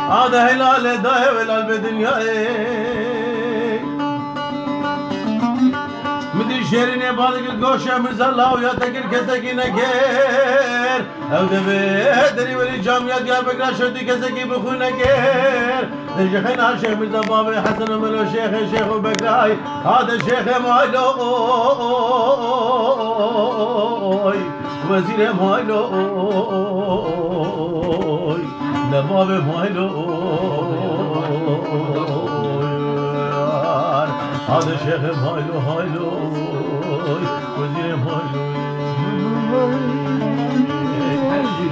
هذا هلال داي ولا بدنيا مدري شيرين بالك القوشه مزلا ويا تكر كسكي نكير او دبي ولي جامعه يا بكره شدي كسكي بخو نكير شيخنا شيخ مرزا بابي حسن وملو شيخ وبكراي هذا شيخ مايلو وزير مايلو نباب مايلو هذا شيخ مايلو وزير مايلو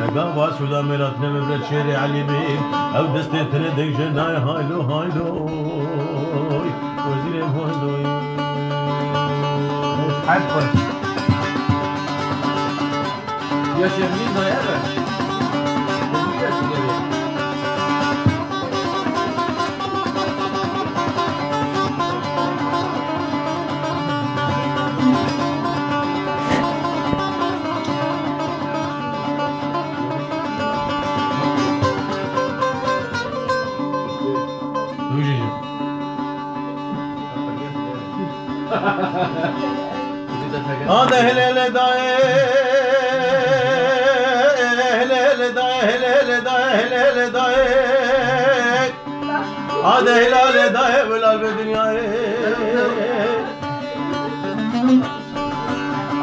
نقابا سودا مراتنا مبرد شيري علي بين او دستي تندق جناي هايلو وزير مايلو حسبك يا شيخ مين ما يعرف هذا هلال داي هذا هلال داي ولا بدنيا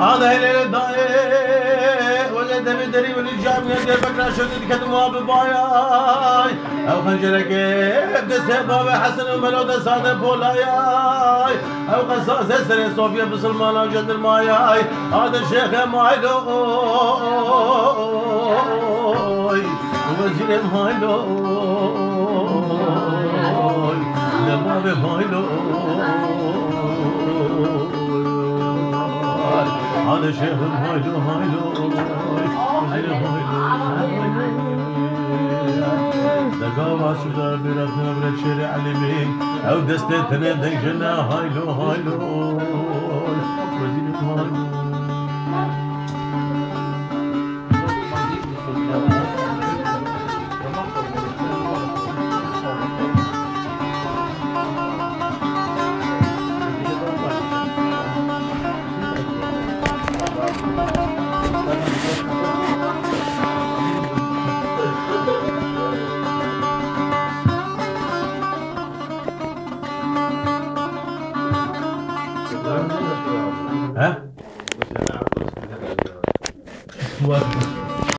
هذا هلال داي ولا دبي والجامعة دير بكرة شديد كتموا بباياي او خنجرك دسه بابا حسن وملو صادق بولاي او قصاص سري صوفيا بسلمان وجد الماياي هذا الشيخ مايلو وزير مايلو نباب مايلو هذا شيخ مايلو وزير مايلو دقاوا سودا براتنا برد شيري علي بين او دستي تندق جنا هايلو وزير مايلو ها؟